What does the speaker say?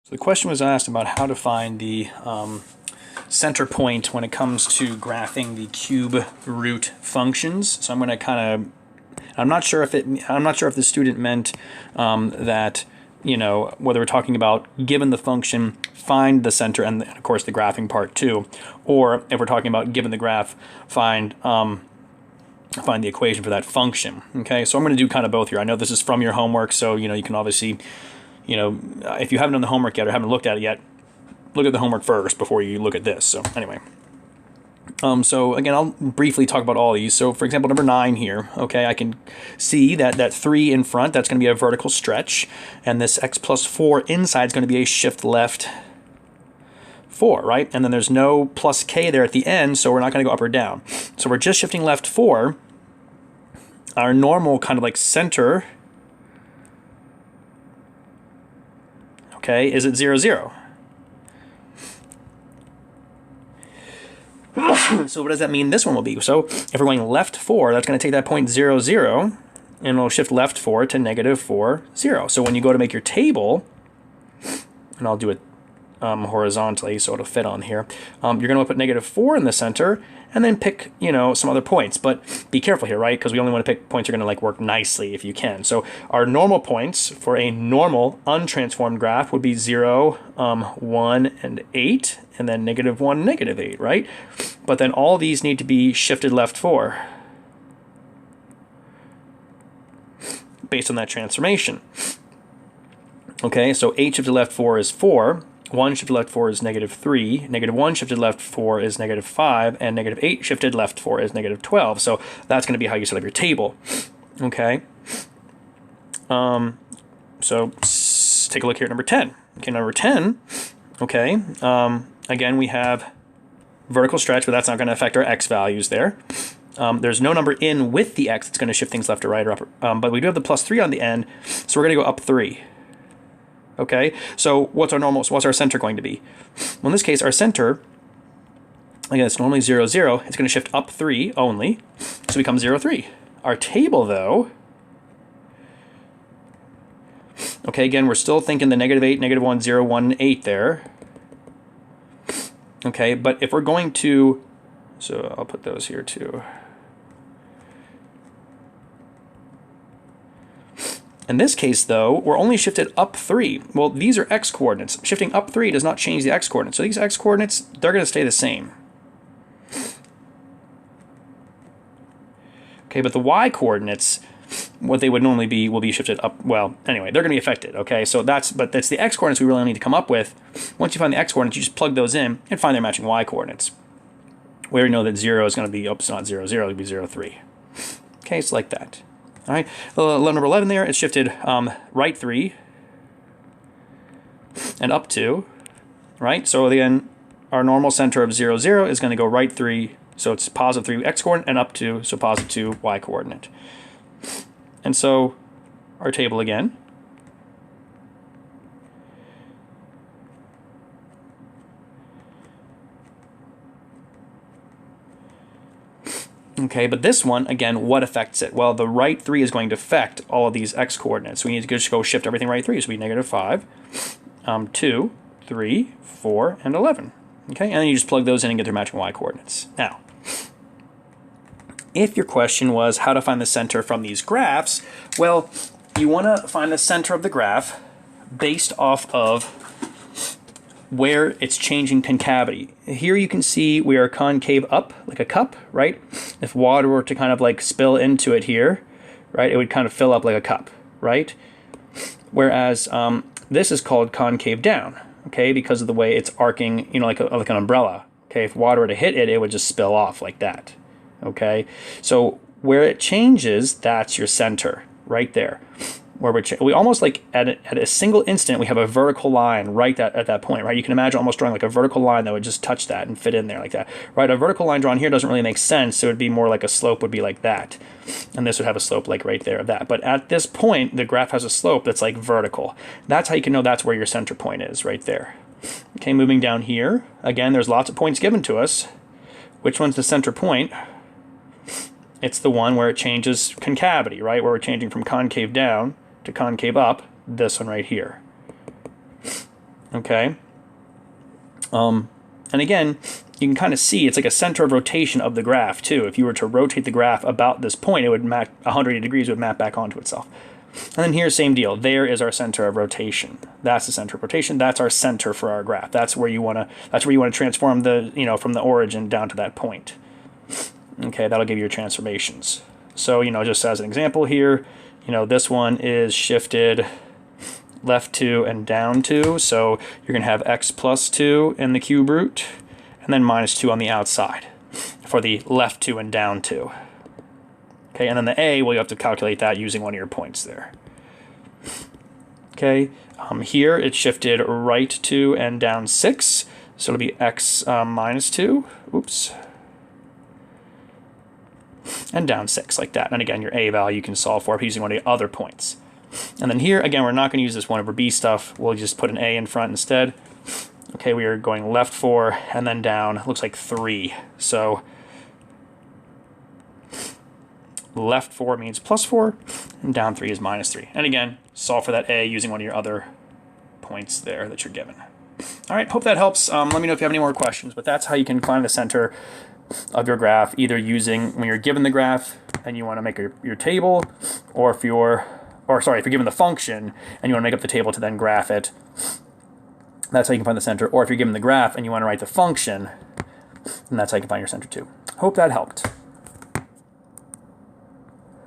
So the question was asked about how to find the center point when it comes to graphing the cube root functions. So I'm going to I'm not sure if the student meant that, you know, whether we're talking about given the function, find the center, and of course the graphing part too, or if we're talking about given the graph, find the equation for that function. Okay, so I'm going to do kind of both here. I know this is from your homework, so you know you can obviously, you know, if you haven't done the homework yet or haven't looked at it yet, look at the homework first before you look at this. So anyway, so again, I'll briefly talk about all these. So for example, number 9 here, okay, I can see that 3 in front, that's going to be a vertical stretch, and this x plus 4 inside is going to be a shift left 4, right? And then there's no plus k there at the end, so we're not going to go up or down. So we're just shifting left 4. Our normal kind of like center, okay, is at 0, 0. So what does that mean this one will be? So if we're going left 4, that's going to take that point 0, 0, and we'll shift left 4 to negative 4, 0. So when you go to make your table, and I'll do it horizontally so it'll fit on here, you're going to put negative 4 in the center, and then pick, you know, some other points. But be careful here, right? Because we only want to pick points that are going to like work nicely if you can. So our normal points for a normal untransformed graph would be 0, 1, and 8, and then negative 1, negative 8, right? But then all these need to be shifted left 4 based on that transformation. Okay, so 8 shifted left 4 is 4. 1 shifted left 4 is negative 3, negative 1 shifted left 4 is negative 5, and negative 8 shifted left 4 is negative 12. So that's going to be how you set up your table. Okay. So take a look here at number 10. Okay, number 10, okay, again, we have vertical stretch, but that's not going to affect our x values there. There's no number in with the x that's going to shift things left or right or up, but we do have the plus 3 on the end, so we're going to go up 3. Okay, so what's our center going to be? Well, in this case, our center, again, it's normally 0, 0. It's going to shift up 3 only, so it becomes 0, 3. Our table, though, okay, again, we're still thinking the negative 8, negative 1, 0, 1, 8 there. Okay, but if we're going to, so I'll put those here too. In this case, though, we're only shifted up 3. Well, these are x coordinates. Shifting up 3 does not change the x coordinates. So these x coordinates, they're going to stay the same. Okay, but the y coordinates, what they would normally be, will be shifted up. Well, anyway, they're going to be affected. Okay, so that's the x coordinates we really need to come up with. Once you find the x coordinates, you just plug those in and find their matching y coordinates. We already know that 0 is going to be, oops, not 0, 0, it'll be 0, 3. Okay, it's like that. All right, number 11 there, it's shifted right 3 and up 2, right? So again, our normal center of 0, 0 is going to go right 3, so it's positive 3 x coordinate, and up 2, so positive 2 y coordinate. And so our table again. Okay, but this one, again, what affects it? Well, the right 3 is going to affect all of these x coordinates. So we need to just go shift everything right 3. So we negative 5, 2, 3, 4, and 11. Okay, and then you just plug those in and get their matching y coordinates. Now, if your question was how to find the center from these graphs, well, you want to find the center of the graph based off of where it's changing concavity. Here you can see we are concave up like a cup, right? If water were to kind of like spill into it here, right, it would kind of fill up like a cup, right? Whereas this is called concave down, okay, because of the way it's arcing, you know, like an umbrella. Okay, if water were to hit it, it would just spill off like that. Okay, so where it changes, that's your center right there. Where we almost like at a single instant, we have a vertical line right at that point, right? You can imagine almost drawing like a vertical line that would just touch that and fit in there like that, right? A vertical line drawn here doesn't really make sense. So it would be more like a slope would be like that. And this would have a slope like right there of that. But at this point, the graph has a slope that's like vertical. That's how you can know that's where your center point is right there. Okay, moving down here. Again, there's lots of points given to us. Which one's the center point? It's the one where it changes concavity, right? Where we're changing from concave down to concave up, this one right here. Okay. And again, you can kind of see it's like a center of rotation of the graph too. If you were to rotate the graph about this point, it would map 180 degrees, would map back onto itself. And then here's same deal. There is our center of rotation. That's the center of rotation. That's our center for our graph. That's where you want to transform the, from the origin down to that point. Okay, that'll give you your transformations. So, just as an example here, this one is shifted left 2 and down 2. So you're going to have x plus 2 in the cube root, and then minus 2 on the outside for the left 2 and down 2. Okay, and then the a, well, you have to calculate that using one of your points there. Okay, here it's shifted right 2 and down 6. So it'll be x minus 2. Oops. And down 6, like that. And again, your a value you can solve for using one of the other points. And then here, again, we're not going to use this 1 over b stuff. We'll just put an a in front instead. Okay, we are going left 4 and then down, looks like 3. So left 4 means plus 4, and down 3 is minus 3. And again, solve for that a using one of your other points there that you're given. All right, hope that helps. Let me know if you have any more questions, but that's how you can find the center of your graph, either using when you're given the graph and you want to make your table, or if you're given the function and you want to make up the table to then graph it. That's how you can find the center. Or if you're given the graph and you want to write the function, then that's how you can find your center too. Hope that helped.